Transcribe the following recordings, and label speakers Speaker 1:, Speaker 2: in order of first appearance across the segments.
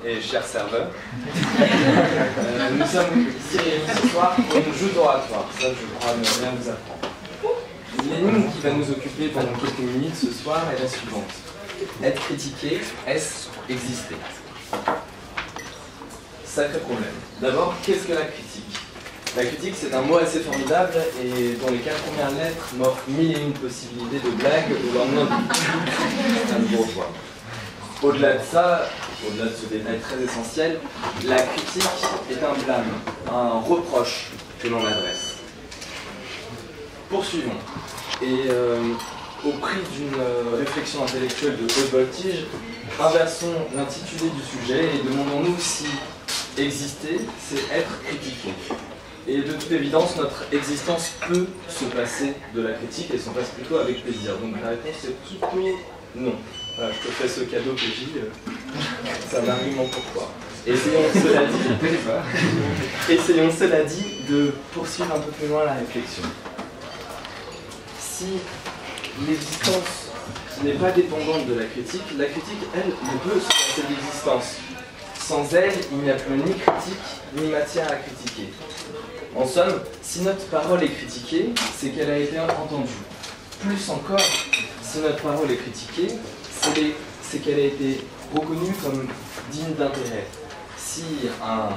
Speaker 1: et chers serveurs. Nous sommes ici réunis ce soir pour une joute oratoire, ça je crois ne rien vous apprendre. L'énigme qui va nous occuper pendant quelques minutes ce soir est la suivante. Être critiqué, est-ce exister? Sacré problème. D'abord, qu'est-ce que la critique? La critique, c'est un mot assez formidable et dont les 4 premières lettres m'offrent 1001 possibilités de blagues au lendemain du bourgeois. Au-delà de ça, au-delà de ce détail très essentiel, la critique est un blâme, un reproche que l'on adresse. Poursuivons. Et au prix d'une réflexion intellectuelle de haute voltige, inversons l'intitulé du sujet et demandons-nous si exister, c'est être critiqué. Et de toute évidence, notre existence peut se passer de la critique et s'en passe plutôt avec plaisir. Donc la réponse est plutôt non. Voilà, je te fais ce cadeau PJ, ça m'arrive mon pourquoi. Essayons cela dit de poursuivre un peu plus loin la réflexion. Si l'existence n'est pas dépendante de la critique, elle, ne peut se passer d'existence. Sans elle, il n'y a plus ni critique, ni matière à critiquer. En somme, si notre parole est critiquée, c'est qu'elle a été entendue. Plus encore, si notre parole est critiquée, c'est qu'elle a été reconnue comme digne d'intérêt. Si un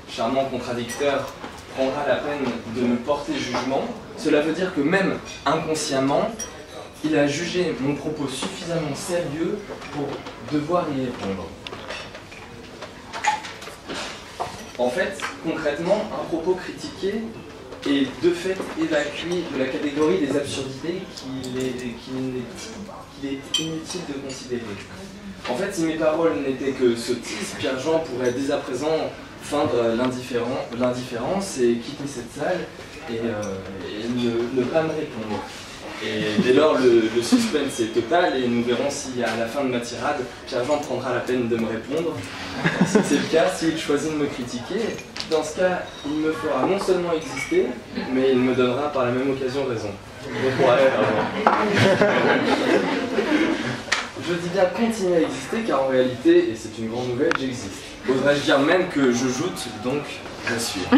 Speaker 1: charmant contradicteur prendra la peine de me porter jugement, cela veut dire que même inconsciemment, il a jugé mon propos suffisamment sérieux pour devoir y répondre. En fait, concrètement, un propos critiqué est de fait évacué de la catégorie des absurdités qu'il est inutile de considérer. En fait, si mes paroles n'étaient que sottises, Pierre-Jean pourrait dès à présent feindre l'indifférence et quitter cette salle et ne pas me répondre. Et dès lors, le suspense est total et nous verrons si à la fin de ma tirade, Pierre-Jean prendra la peine de me répondre. Si c'est le cas, s'il choisit de me critiquer, dans ce cas, il me fera non seulement exister, mais il me donnera par la même occasion raison. Bon courage, je dis bien continuer à exister car en réalité, et c'est une grande nouvelle, j'existe. Oserais-je dire même que je joute, donc j'assure.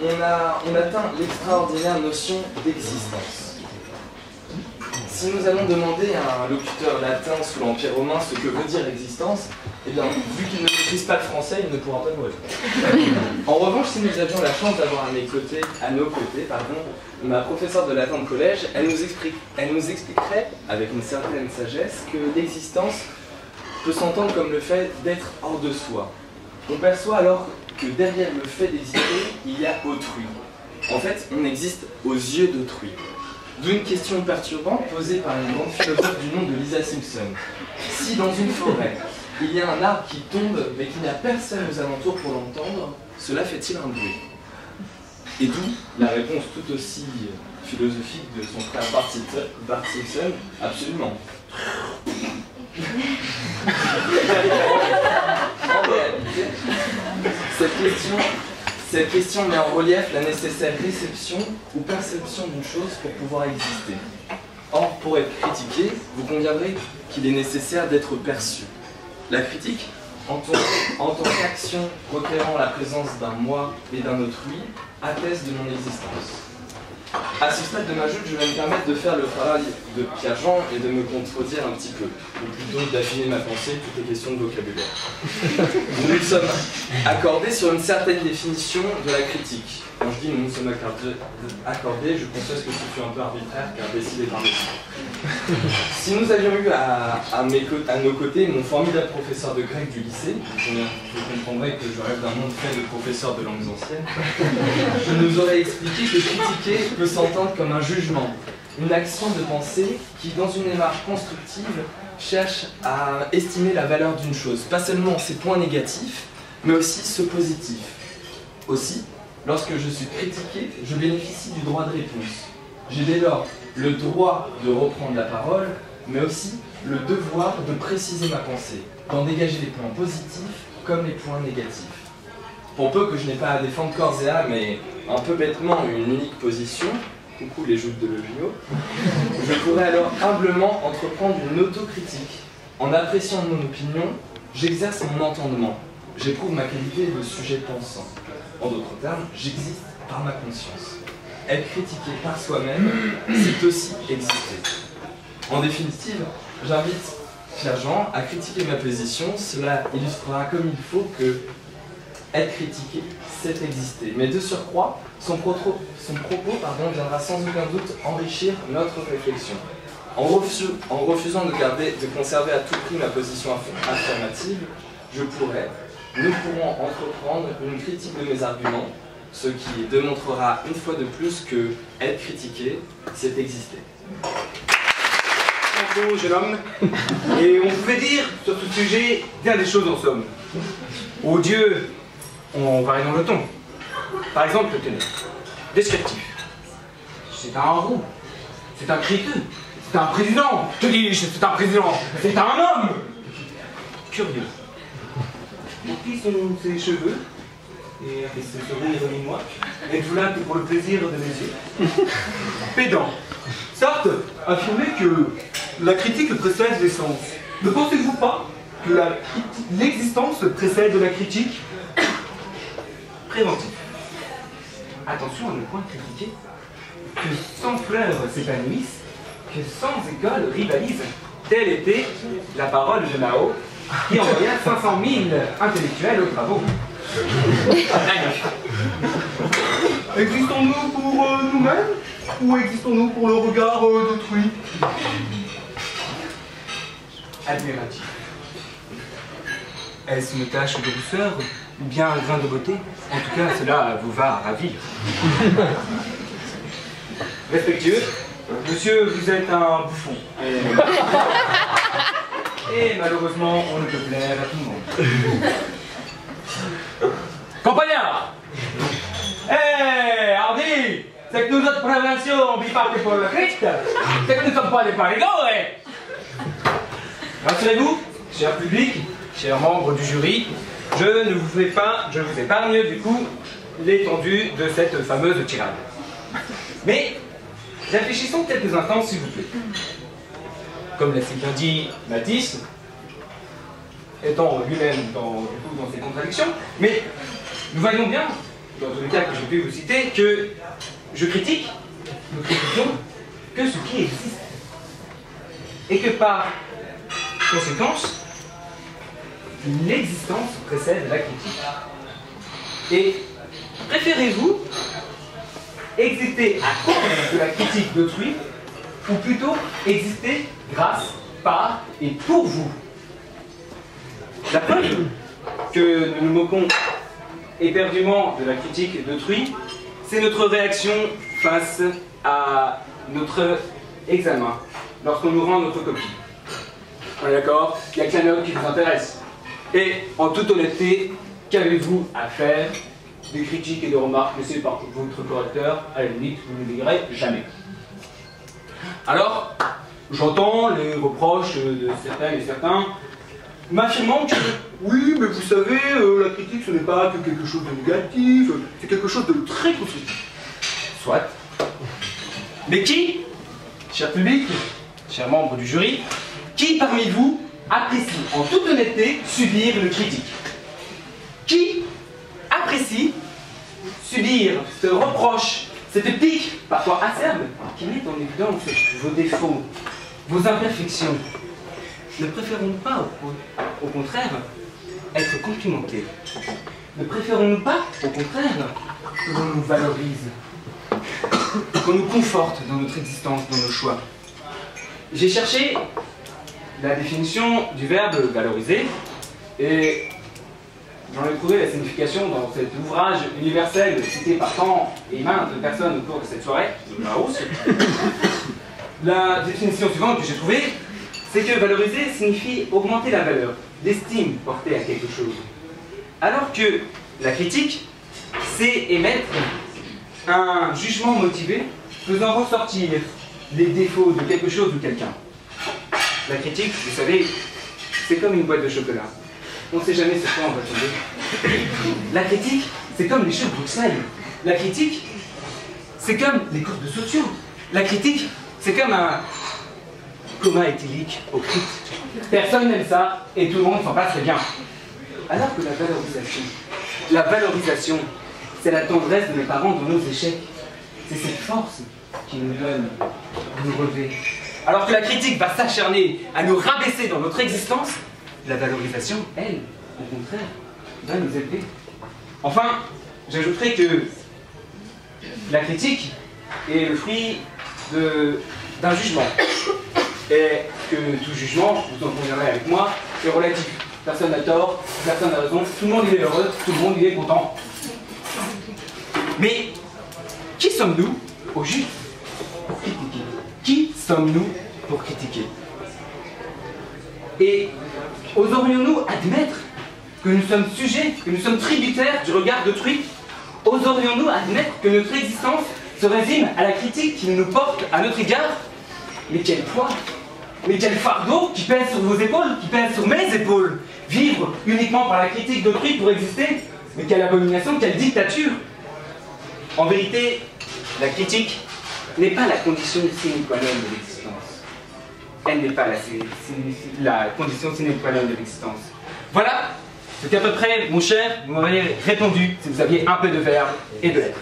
Speaker 1: On atteint l'extraordinaire notion d'existence. Si nous allons demander à un locuteur latin sous l'Empire romain ce que veut dire existence, eh bien, vu qu'il ne maîtrise pas le français, il ne pourra pas nous répondre. En revanche, si nous avions la chance d'avoir à nos côtés, ma professeure de latin de collège, elle nous expliquerait, avec une certaine sagesse, que l'existence peut s'entendre comme le fait d'être hors de soi. On perçoit alors que derrière le fait d'exister, il y a autrui. En fait, on existe aux yeux d'autrui. D'où une question perturbante posée par une grande philosophe du nom de Lisa Simpson. Si dans une forêt, il y a un arbre qui tombe, mais qu'il n'y a personne aux alentours pour l'entendre, cela fait-il un bruit? Et d'où la réponse tout aussi philosophique de son frère Bart Simpson, absolument. En réalité, cette question met en relief la nécessaire réception ou perception d'une chose pour pouvoir exister. Or, pour être critiqué, vous conviendrez qu'il est nécessaire d'être perçu. La critique, en tant qu'action requérant la présence d'un moi et d'un autrui, atteste de mon existence. À ce stade de ma joute, je vais me permettre de faire le travail de Pierre-Jean et de me contredire un petit peu, ou plutôt d'affiner ma pensée, toutes les questions de vocabulaire. Nous nous sommes accordés sur une certaine définition de la critique. Quand je dis nous nous sommes accordés, je conçois que ce fut un peu arbitraire, car décidé par les gens. Si nous avions eu à nos côtés mon formidable professeur de grec du lycée, vous comprendrez que je rêve d'un monde fait de professeurs de langues anciennes, je nous aurais expliqué que critiquer peut s'entendre comme un jugement, une action de pensée qui, dans une démarche constructive, cherche à estimer la valeur d'une chose, pas seulement ses points négatifs, mais aussi ceux positifs. Aussi, lorsque je suis critiqué, je bénéficie du droit de réponse. J'ai dès lors le droit de reprendre la parole, mais aussi le devoir de préciser ma pensée, d'en dégager les points positifs comme les points négatifs. Pour peu que je n'ai pas à défendre corps et âme, mais un peu bêtement une unique position, coucou les joutes de Leviot, je pourrais alors humblement entreprendre une autocritique En appréciant mon opinion, j'exerce mon entendement. J'éprouve ma qualité de sujet pensant. En d'autres termes, j'existe par ma conscience. Être critiqué par soi-même, c'est aussi exister. En définitive, j'invite Pierre-Jean à critiquer ma position. Cela illustrera comme il faut que être critiqué, c'est exister. Mais de surcroît, son propos viendra sans aucun doute enrichir notre réflexion. En refusant de conserver à tout prix ma position affirmative, nous pourrons entreprendre une critique de mes arguments, ce qui démontrera une fois de plus que être critiqué, c'est exister.
Speaker 2: Bravo, jeune homme. Et on pouvait dire sur ce sujet bien des choses en somme. Aux dieux, on varie dans le ton. Par exemple, tenez, descriptif. C'est un roux, c'est un criteux, c'est un président. Que dis-je, c'est un président, c'est un homme. Curieux. Et qui sont ses cheveux? Et ce sourire ironie-moi. Êtes-vous là que pour le plaisir de mes yeux? Pédant. Sartre affirmait que la critique précède l'essence. Ne pensez-vous pas que l'existence précède la critique? Préventif. Attention à ne point critiquer. Que 100 fleurs s'épanouissent, que 100 écoles rivalisent. Telle était la parole de Mao, qui envoya 500 000 intellectuels aux travaux. Existons-nous pour nous-mêmes ou existons-nous pour le regard d'autrui? Admiratif. Est-ce une tache de douceur ou bien un grain de beauté? En tout cas, cela vous va ravir. Respectueux, monsieur, vous êtes un bouffon. Et malheureusement, on ne peut plaire à tout le monde. Compagnard! Hé, Hardy! C'est que nous, notre prévention, on vit pas que pour le Christ. C'est que nous ne sommes pas des parigots, Rassurez-vous, cher public, chers membres du jury, je vous épargne du coup l'étendue de cette fameuse tirade. Mais réfléchissons quelques instants, s'il vous plaît. Comme l'a si bien dit Matisse, étant lui-même dans ses contradictions, mais nous voyons bien, dans tous les cas que j'ai pu vous citer, que nous critiquons que ce qui existe. Et que par conséquence, l'existence précède la critique. Et préférez-vous exister à cause de la critique d'autrui, ou plutôt exister grâce, par et pour vous? La preuve que nous nous moquons éperdument de la critique d'autrui, c'est notre réaction face à notre examen, lorsqu'on nous rend notre copie. On est d'accord? Il n'y a qu'un homme qui vous intéresse. Et en toute honnêteté, qu'avez-vous à faire des critiques et des remarques laissées par votre correcteur? À la limite, vous ne les lirez jamais. Alors, j'entends les reproches de certaines et certains m'affirmant que oui, mais vous savez, la critique ce n'est pas que quelque chose de négatif, c'est quelque chose de très constructif. Soit. Mais qui, cher public, chers membres du jury, qui parmi vous apprécie en toute honnêteté subir une critique? Qui apprécie subir ce reproche, cette pique, parfois acerbe, qui met en évidence vos défauts, vos imperfections? Ne préférons-nous pas, au contraire, être complimentés? Ne préférons-nous pas, au contraire, que l'on nous valorise, qu'on nous conforte dans notre existence, dans nos choix? J'ai cherché la définition du verbe valoriser et j'en ai trouvé la signification dans cet ouvrage universel cité par tant et maintes personnes au cours de cette soirée de Larousse. La définition suivante que j'ai trouvée, c'est que valoriser signifie augmenter la valeur, l'estime portée à quelque chose. Alors que la critique, c'est émettre un jugement motivé faisant ressortir les défauts de quelque chose ou quelqu'un. La critique, vous savez, c'est comme une boîte de chocolat. On ne sait jamais sur quoi on va tomber. La critique, c'est comme les choux de Bruxelles. La critique, c'est comme les cours de sociaux. La critique, c'est comme coma éthylique au crit. Personne n'aime ça et tout le monde s'en passerait bien. Alors que la valorisation, c'est la tendresse de mes parents dans nos échecs. C'est cette force qui nous donne à nous relever. Alors que la critique va s'acharner à nous rabaisser dans notre existence, la valorisation, elle, au contraire, va nous élever. Enfin, j'ajouterai que la critique est le fruit d'un jugement. Et que tout jugement, vous en conviendrez avec moi, est relatif. Personne n'a tort, personne n'a raison, tout le monde il est heureux, tout le monde il est content. Mais qui sommes-nous au juste pour critiquer? Qui sommes-nous pour critiquer? Et oserions-nous admettre que nous sommes sujets, que nous sommes tributaires du regard d'autrui? Oserions-nous admettre que notre existence se résume à la critique qu'il nous porte à notre égard? Mais quel poids, mais quel fardeau qui pèse sur vos épaules, qui pèse sur mes épaules. Vivre uniquement par la critique d'autrui pour exister? Mais quelle abomination, quelle dictature! En vérité, la critique n'est pas la condition sine qua non de l'existence. Elle n'est pas la condition sine qua non de l'existence. Voilà, c'est à peu près, mon cher, vous m'auriez répondu si vous aviez un peu de verbe et de lettres.